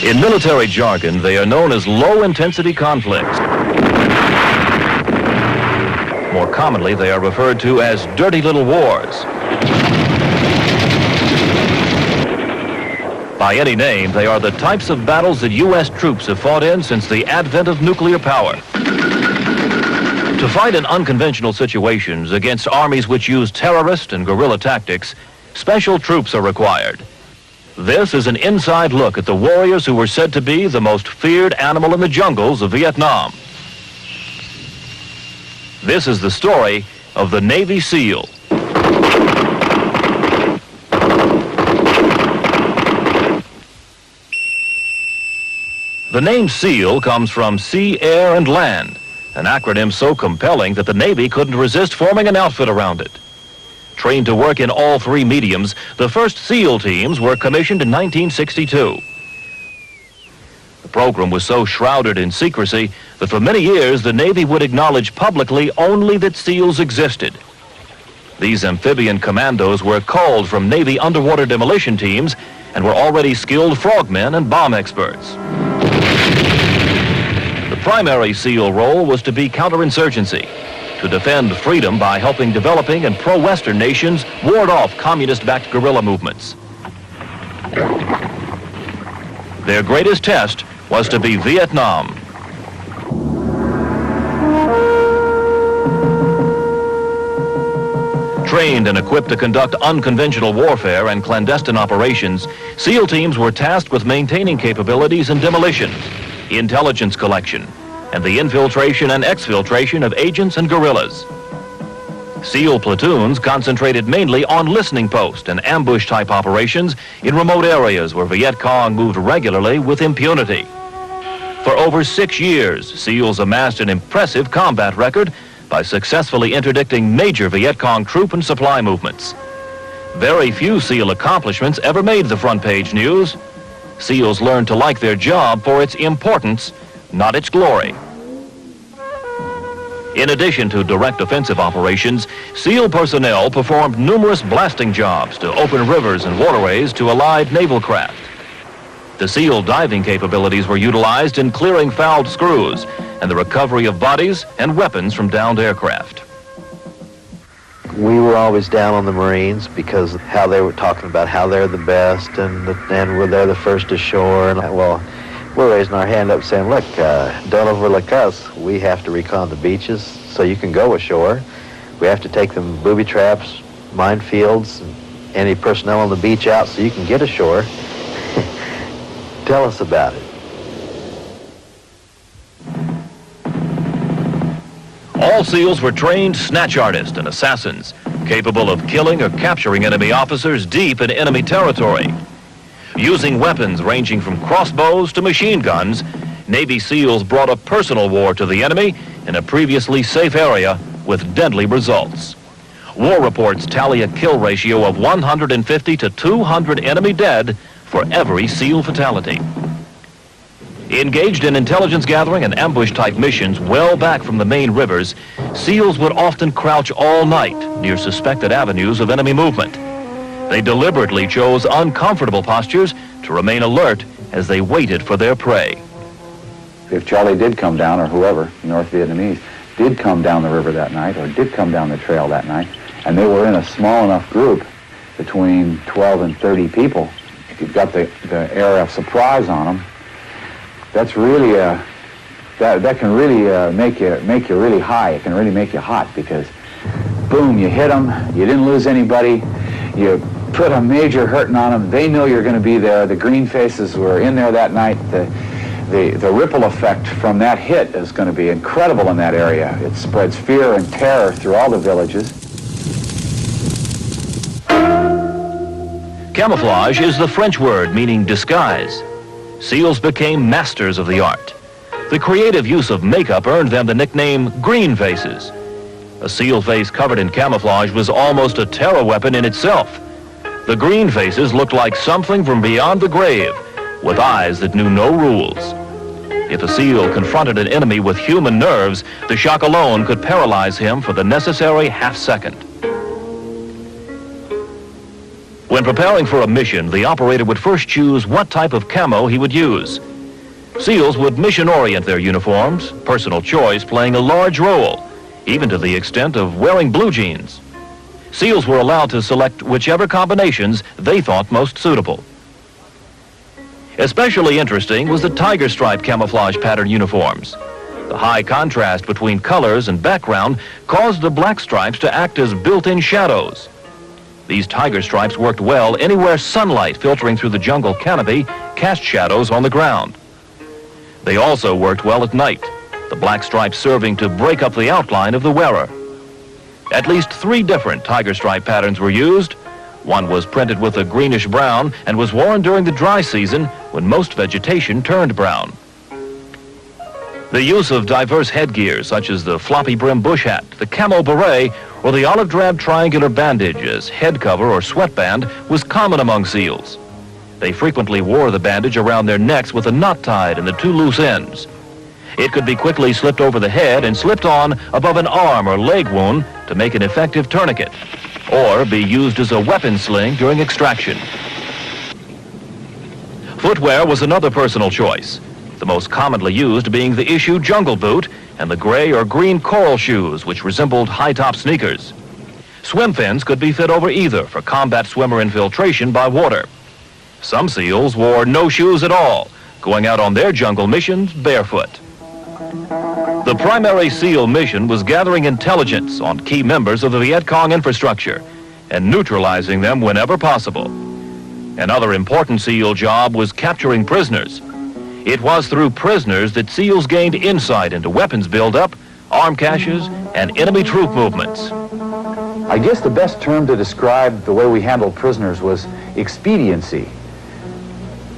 In military jargon, they are known as low-intensity conflicts. More commonly, they are referred to as dirty little wars. By any name, they are the types of battles that U.S. troops have fought in since the advent of nuclear power. To fight in unconventional situations against armies which use terrorist and guerrilla tactics, special troops are required. This is an inside look at the warriors who were said to be the most feared animal in the jungles of Vietnam. This is the story of the Navy SEAL. The name SEAL comes from sea, air, and land, an acronym so compelling that the Navy couldn't resist forming an outfit around it. Trained to work in all three mediums, the first SEAL teams were commissioned in 1962. The program was so shrouded in secrecy that for many years the Navy would acknowledge publicly only that SEALs existed. These amphibian commandos were culled from Navy underwater demolition teams and were already skilled frogmen and bomb experts. The primary SEAL role was to be counterinsurgency, to defend freedom by helping developing and pro-Western nations ward off communist-backed guerrilla movements. Their greatest test was to be Vietnam. Trained and equipped to conduct unconventional warfare and clandestine operations, SEAL teams were tasked with maintaining capabilities in demolition, intelligence collection, and the infiltration and exfiltration of agents and guerrillas. SEAL platoons concentrated mainly on listening post and ambush-type operations in remote areas where Viet Cong moved regularly with impunity. For over 6 years, SEALs amassed an impressive combat record by successfully interdicting major Viet Cong troop and supply movements. Very few SEAL accomplishments ever made the front page news. SEALs learned to like their job for its importance, not its glory. In addition to direct offensive operations, SEAL personnel performed numerous blasting jobs to open rivers and waterways to Allied naval craft. The SEAL diving capabilities were utilized in clearing fouled screws and the recovery of bodies and weapons from downed aircraft. We were always down on the Marines because of how they were talking about how they're the best and they're the first ashore. And well, we're raising our hand up saying, look, don't overlook us. We have to recon the beaches so you can go ashore. We have to take them booby traps, minefields, and any personnel on the beach out so you can get ashore. Tell us about it. All SEALs were trained snatch artists and assassins, capable of killing or capturing enemy officers deep in enemy territory. Using weapons ranging from crossbows to machine guns, Navy SEALs brought a personal war to the enemy in a previously safe area with deadly results. War reports tally a kill ratio of 150 to 200 enemy dead for every SEAL fatality. Engaged in intelligence gathering and ambush-type missions well back from the main rivers, SEALs would often crouch all night near suspected avenues of enemy movement. They deliberately chose uncomfortable postures to remain alert as they waited for their prey. If Charlie did come down, or whoever, North Vietnamese, did come down the river that night, or did come down the trail that night, and they were in a small enough group, between 12 and 30 people, if you've got the air of surprise on them, that's really, that can really make you really high. It can really make you hot because, boom, you hit them, you didn't lose anybody, you put a major hurting on them, they know you're going to be there, the green faces were in there that night, the ripple effect from that hit is going to be incredible in that area. It spreads fear and terror through all the villages. Camouflage is the French word meaning disguise. SEALs became masters of the art. The creative use of makeup earned them the nickname green faces. A SEAL face covered in camouflage was almost a terror weapon in itself. The green faces looked like something from beyond the grave, with eyes that knew no rules. If a SEAL confronted an enemy with human nerves, the shock alone could paralyze him for the necessary half second. When preparing for a mission, the operator would first choose what type of camo he would use. SEALs would mission-orient their uniforms, personal choice playing a large role, even to the extent of wearing blue jeans. SEALs were allowed to select whichever combinations they thought most suitable. Especially interesting was the tiger stripe camouflage pattern uniforms. The high contrast between colors and background caused the black stripes to act as built-in shadows. These tiger stripes worked well anywhere sunlight filtering through the jungle canopy cast shadows on the ground. They also worked well at night, the black stripes serving to break up the outline of the wearer. At least 3 different tiger stripe patterns were used. One was printed with a greenish brown and was worn during the dry season when most vegetation turned brown. The use of diverse headgear such as the floppy brim bush hat, the camo beret, or the olive drab triangular bandage as head cover or sweatband was common among SEALs. They frequently wore the bandage around their necks with a knot tied in the 2 loose ends. It could be quickly slipped over the head and slipped on above an arm or leg wound to make an effective tourniquet, or be used as a weapon sling during extraction. Footwear was another personal choice, the most commonly used being the issue jungle boot and the gray or green coral shoes, which resembled high-top sneakers. Swim fins could be fit over either for combat swimmer infiltration by water. Some SEALs wore no shoes at all, going out on their jungle missions barefoot. The primary SEAL mission was gathering intelligence on key members of the Viet Cong infrastructure and neutralizing them whenever possible. Another important SEAL job was capturing prisoners. It was through prisoners that SEALs gained insight into weapons buildup, arm caches, and enemy troop movements. I guess the best term to describe the way we handled prisoners was expediency.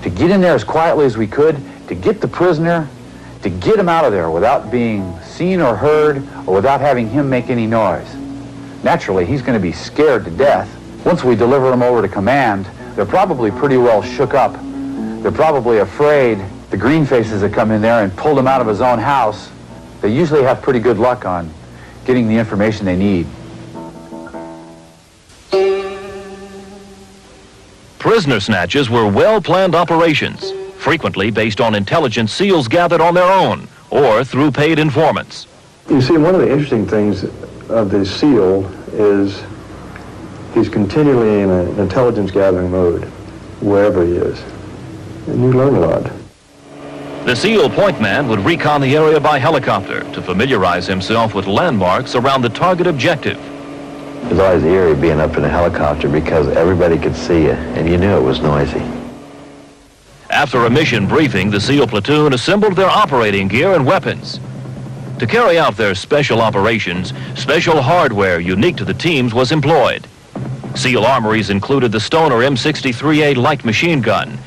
To get in there as quietly as we could, to get the prisoner, to get him out of there without being seen or heard or without having him make any noise. Naturally, he's going to be scared to death. Once we deliver him over to command, they're probably pretty well shook up. They're probably afraid the green faces that come in there and pulled him out of his own house. They usually have pretty good luck on getting the information they need. Prisoner snatches were well-planned operations, frequently based on intelligence SEALs gathered on their own or through paid informants. You see, one of the interesting things of the SEAL is he's continually in an intelligence gathering mode, wherever he is. And you learn a lot. The SEAL point man would recon the area by helicopter to familiarize himself with landmarks around the target objective. It was always eerie being up in a helicopter because everybody could see you, and you knew it was noisy. After a mission briefing, the SEAL platoon assembled their operating gear and weapons. To carry out their special operations, special hardware unique to the teams was employed. SEAL armories included the Stoner M63A light machine gun.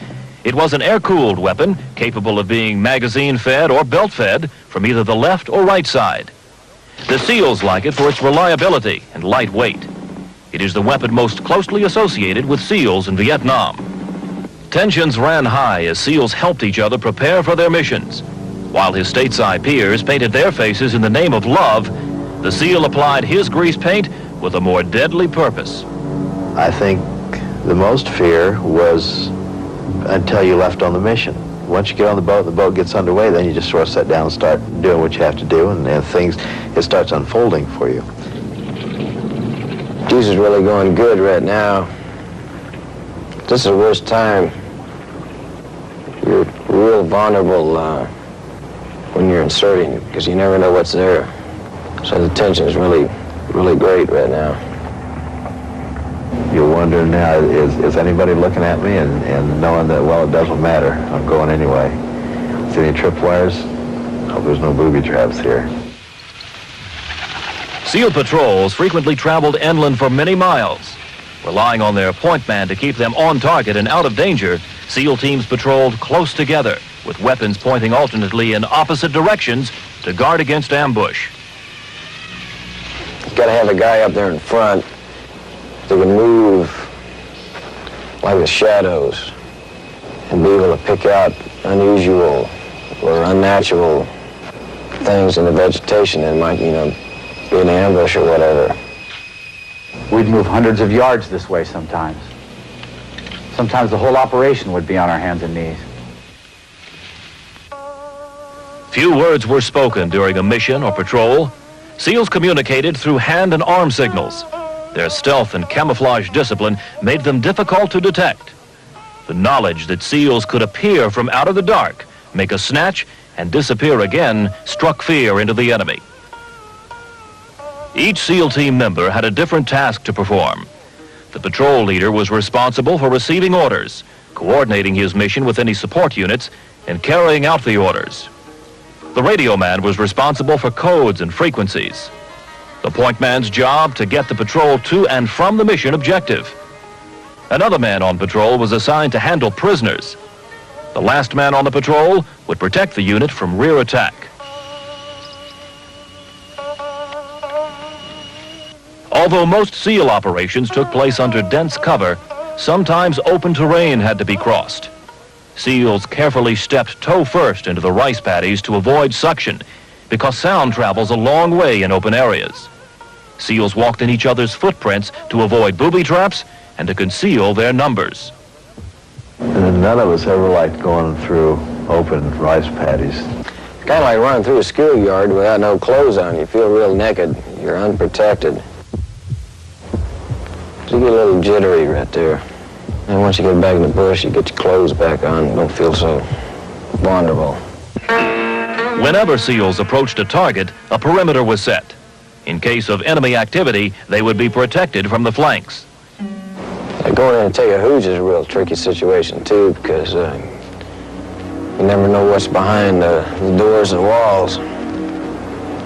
It was an air-cooled weapon capable of being magazine-fed or belt-fed from either the left or right side. The SEALs like it for its reliability and light weight. It is the weapon most closely associated with SEALs in Vietnam. Tensions ran high as SEALs helped each other prepare for their missions. While his stateside peers painted their faces in the name of love, the SEAL applied his grease paint with a more deadly purpose. I think the most fear was until you left on the mission. Once you get on the boat gets underway, then you just sort of sit down and start doing what you have to do, and it starts unfolding for you. Things is really going good right now. This is the worst time. You're real vulnerable when you're inserting, because you never know what's there. So the tension is really, really great right now. You're wondering now, is anybody looking at me? And knowing that, well, it doesn't matter. I'm going anyway. See any tripwires? Hope there's no booby traps here. SEAL patrols frequently traveled inland for many miles. Relying on their point man to keep them on target and out of danger, SEAL teams patrolled close together with weapons pointing alternately in opposite directions to guard against ambush. You gotta have a guy up there in front that can move like the shadows and be able to pick out unusual or unnatural things in the vegetation that might, be an ambush or whatever. We'd move hundreds of yards this way sometimes. Sometimes the whole operation would be on our hands and knees. Few words were spoken during a mission or patrol. SEALs communicated through hand and arm signals. Their stealth and camouflage discipline made them difficult to detect. The knowledge that SEALs could appear from out of the dark, make a snatch, and disappear again struck fear into the enemy. Each SEAL team member had a different task to perform. The patrol leader was responsible for receiving orders, coordinating his mission with any support units, and carrying out the orders. The radio man was responsible for codes and frequencies. The point man's job to get the patrol to and from the mission objective. Another man on patrol was assigned to handle prisoners. The last man on the patrol would protect the unit from rear attack. Although most SEAL operations took place under dense cover, sometimes open terrain had to be crossed. SEALs carefully stepped toe first into the rice paddies to avoid suction, because sound travels a long way in open areas. SEALs walked in each other's footprints to avoid booby traps and to conceal their numbers. And none of us ever liked going through open rice paddies. It's kind of like running through a schoolyard without no clothes on. You feel real naked. You're unprotected. You get a little jittery right there. And once you get back in the bush, you get your clothes back on. Don't feel so vulnerable. Whenever SEALs approached a target, a perimeter was set. In case of enemy activity, they would be protected from the flanks. Going in and take a hooch is a real tricky situation, too, because you never know what's behind the doors and walls.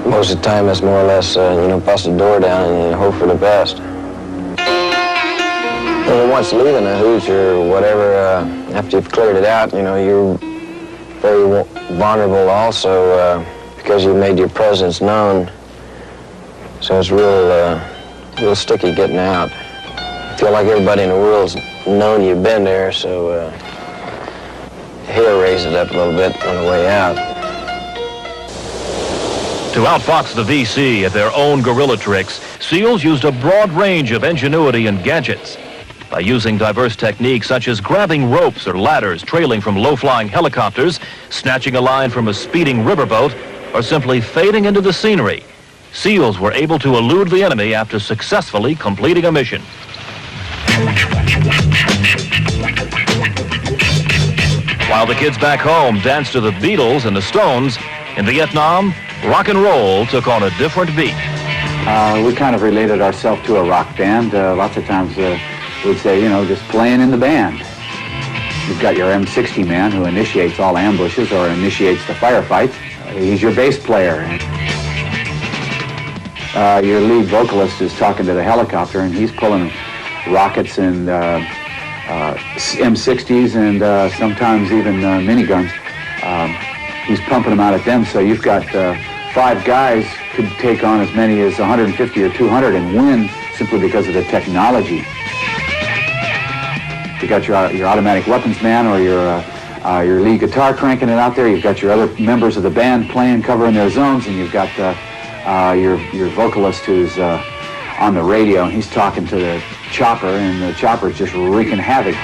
Most of the time, it's more or less, bust the door down and hope for the best. Well, once leaving a hooch or whatever, after you've cleared it out, you're very vulnerable also because you made your presence known. So it's real sticky getting out. Feel like everybody in the world's known you've been there, so hair raises up a little bit on the way out. To outfox the VC at their own guerrilla tricks, SEALs used a broad range of ingenuity and gadgets. By using diverse techniques such as grabbing ropes or ladders trailing from low-flying helicopters, snatching a line from a speeding riverboat, or simply fading into the scenery, SEALs were able to elude the enemy after successfully completing a mission. While the kids back home danced to the Beatles and the Stones, in Vietnam, rock and roll took on a different beat. We kind of related ourselves to a rock band. Lots of times we'd say, just playing in the band. You've got your M60 man who initiates all ambushes or initiates the firefights. He's your bass player. Your lead vocalist is talking to the helicopter, and he's pulling rockets and M60s and sometimes even miniguns. He's pumping them out at them, so you've got 5 guys could take on as many as 150 or 200 and win simply because of the technology. You got your automatic weapons man or your lead guitar cranking it out there. You've got your other members of the band playing, covering their zones, and you've got your vocalist who's on the radio, and he's talking to the chopper, and the chopper's just wreaking havoc.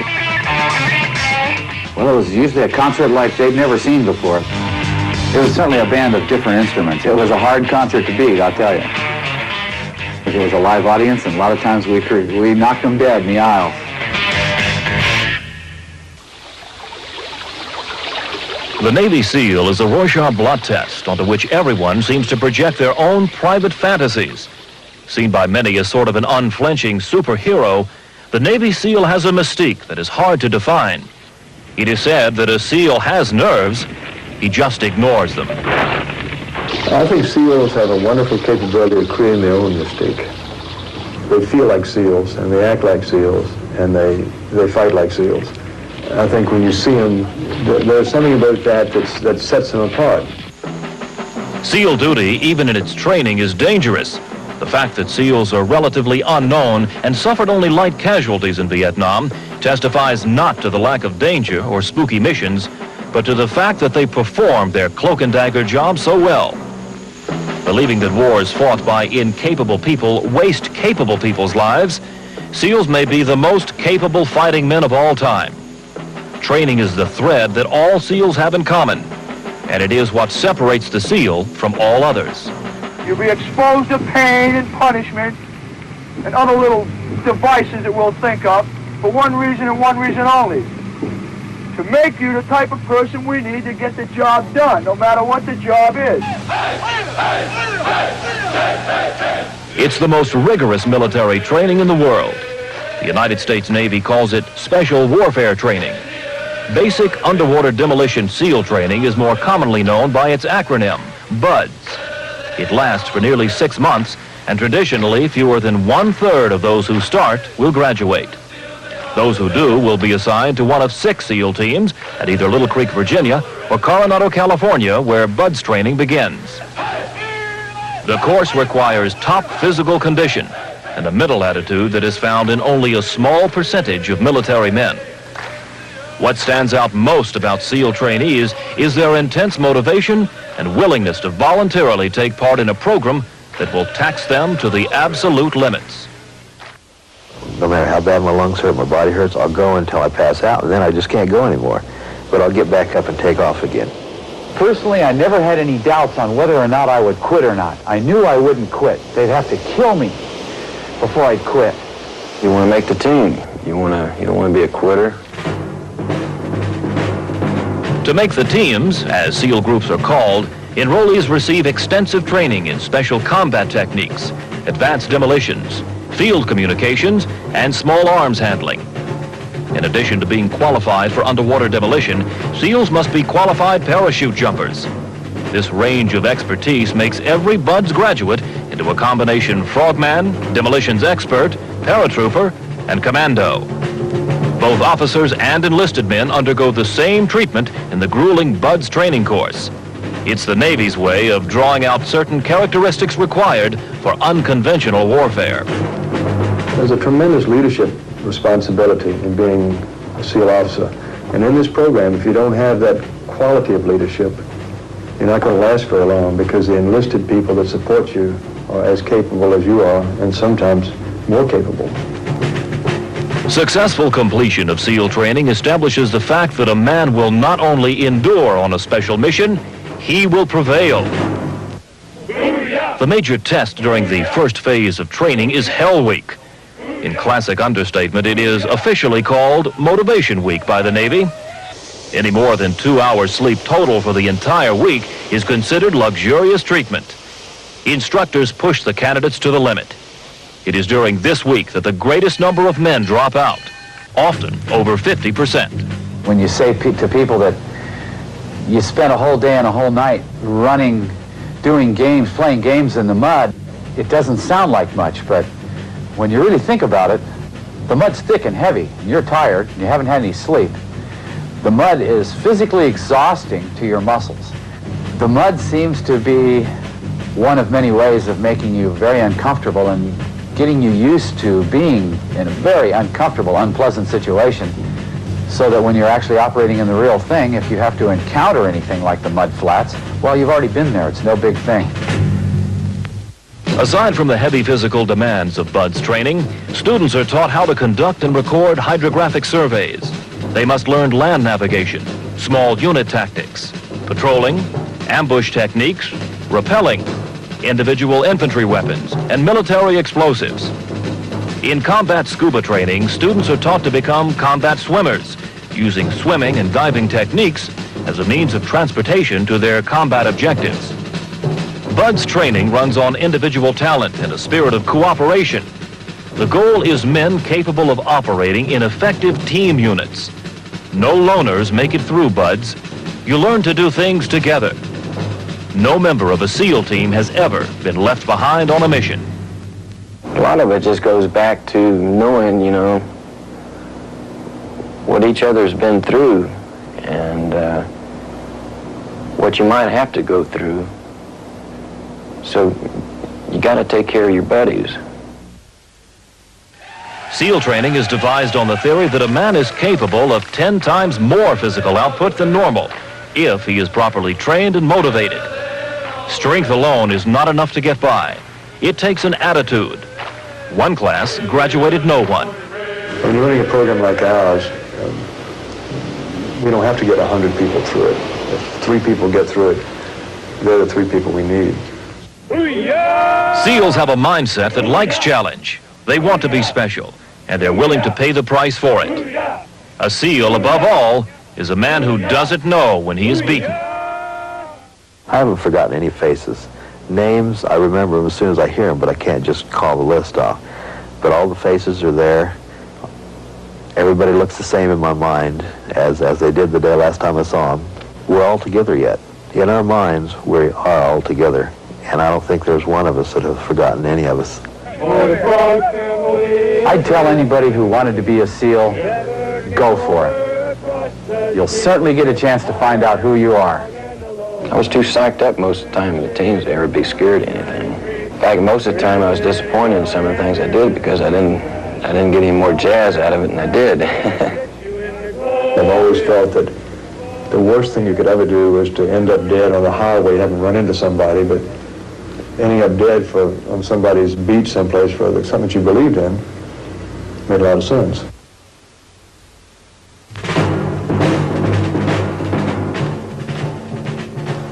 Well, it was usually a concert like they'd never seen before. It was certainly a band of different instruments. It was a hard concert to beat, I'll tell you. It was a live audience, and a lot of times we knocked them dead in the aisle. The Navy SEAL is a Rorschach blot test onto which everyone seems to project their own private fantasies. Seen by many as sort of an unflinching superhero, the Navy SEAL has a mystique that is hard to define. It is said that a SEAL has nerves, he just ignores them. I think SEALs have a wonderful capability of creating their own mystique. They feel like SEALs, and they act like SEALs, and they fight like SEAls. I think when you see them, there's something about that sets them apart. SEAL duty, even in its training, is dangerous. The fact that SEALs are relatively unknown and suffered only light casualties in Vietnam testifies not to the lack of danger or spooky missions, but to the fact that they performed their cloak and dagger job so well. Believing that wars fought by incapable people waste capable people's lives, SEALs may be the most capable fighting men of all time. Training is the thread that all SEALs have in common, and it is what separates the SEAL from all others. You'll be exposed to pain and punishment and other little devices that we'll think of for one reason and one reason only. To make you the type of person we need to get the job done, no matter what the job is. It's the most rigorous military training in the world. The United States Navy calls it Special Warfare Training. Basic Underwater Demolition SEAL training is more commonly known by its acronym, BUDS. It lasts for nearly 6 months, and traditionally fewer than 1/3 of those who start will graduate. Those who do will be assigned to one of 6 SEAL teams at either Little Creek, Virginia, or Coronado, California, where BUDS training begins. The course requires top physical condition and a mental attitude that is found in only a small percentage of military men. What stands out most about SEAL trainees is their intense motivation and willingness to voluntarily take part in a program that will tax them to the absolute limits. No matter how bad my lungs hurt, my body hurts, I'll go until I pass out, and then I just can't go anymore. But I'll get back up and take off again. Personally, I never had any doubts on whether or not I would quit or not. I knew I wouldn't quit. They'd have to kill me before I'd quit. You want to make the team. You don't want to be a quitter. To make the teams, as SEAL groups are called, enrollees receive extensive training in special combat techniques, advanced demolitions, field communications, and small arms handling. In addition to being qualified for underwater demolition, SEALs must be qualified parachute jumpers. This range of expertise makes every BUDS graduate into a combination frogman, demolitions expert, paratrooper, and commando. Both officers and enlisted men undergo the same treatment in the grueling BUDS training course. It's the Navy's way of drawing out certain characteristics required for unconventional warfare. There's a tremendous leadership responsibility in being a SEAL officer. And in this program, if you don't have that quality of leadership, you're not going to last very long, because the enlisted people that support you are as capable as you are, and sometimes more capable. Successful completion of SEAL training establishes the fact that a man will not only endure on a special mission, he will prevail. The major test during the first phase of training is Hell Week. In classic understatement, it is officially called Motivation Week by the Navy. Any more than 2 hours sleep total for the entire week is considered luxurious treatment. Instructors push the candidates to the limit. It is during this week that the greatest number of men drop out, often over 50%. When you say to people that you spent a whole day and a whole night running, doing games, playing games in the mud, it doesn't sound like much, but when you really think about it, the mud's thick and heavy, and you're tired, and you haven't had any sleep. The mud is physically exhausting to your muscles. The mud seems to be one of many ways of making you very uncomfortable and getting you used to being in a very uncomfortable, unpleasant situation, so that when you're actually operating in the real thing, if you have to encounter anything like the mud flats, well, you've already been there. It's no big thing. Aside from the heavy physical demands of BUDS training, students are taught how to conduct and record hydrographic surveys. They must learn land navigation, small unit tactics, patrolling, ambush techniques, rappelling, individual infantry weapons, and military explosives. In combat scuba training, students are taught to become combat swimmers, using swimming and diving techniques as a means of transportation to their combat objectives. BUDS training runs on individual talent and a spirit of cooperation. The goal is men capable of operating in effective team units. No loners make it through BUDS. You learn to do things together. No member of a SEAL team has ever been left behind on a mission. A lot of it just goes back to knowing, what each other's been through and what you might have to go through. So you got to take care of your buddies. SEAL training is devised on the theory that a man is capable of 10 times more physical output than normal if he is properly trained and motivated. Strength alone is not enough to get by. It takes an attitude. One class graduated no one. When you're running a program like ours, we don't have to get 100 people through it. If 3 people get through it, they're the 3 people we need. SEALs have a mindset that likes challenge. They want to be special, and they're willing to pay the price for it. A SEAL, above all, is a man who doesn't know when he is beaten. I haven't forgotten any faces. Names, I remember them as soon as I hear them, but I can't just call the list off. But all the faces are there. Everybody looks the same in my mind as they did the day last time I saw them. We're all together yet. In our minds, we are all together. And I don't think there's one of us that has forgotten any of us. I'd tell anybody who wanted to be a SEAL, go for it. You'll certainly get a chance to find out who you are. I was too psyched up most of the time in the teens to ever be scared of anything. In fact, most of the time I was disappointed in some of the things I did because I didn't get any more jazz out of it than I did. I've always felt that the worst thing you could ever do was to end up dead on the highway, having run into somebody, but ending up dead on somebody's beach someplace for something that you believed in made a lot of sense.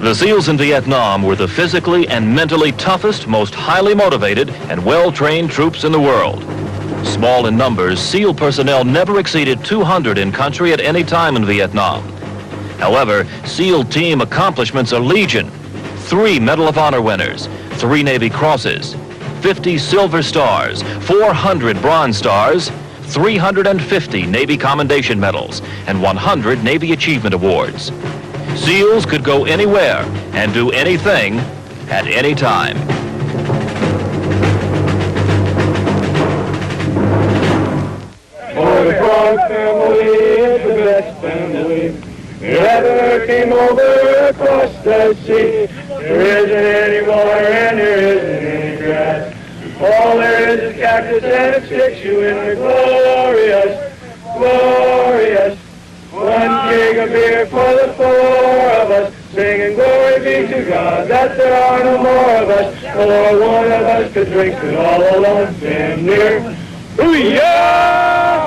The SEALs in Vietnam were the physically and mentally toughest, most highly motivated, and well-trained troops in the world. Small in numbers, SEAL personnel never exceeded 200 in country at any time in Vietnam. However, SEAL team accomplishments are legion. 3 Medal of Honor winners, 3 Navy Crosses, 50 Silver Stars, 400 Bronze Stars, 350 Navy Commendation Medals, and 100 Navy Achievement Awards. SEALs could go anywhere and do anything at any time. Oh, the Frog family is the best family that ever came over across the sea. There isn't any water and there isn't any grass. All there is cactus and it sticks you in the glorious, glorious. 1 keg of beer for the 4 of us, singing glory be to God that there are no more of us. Or one of us could drink it all alone, stand near. Hoo-yah!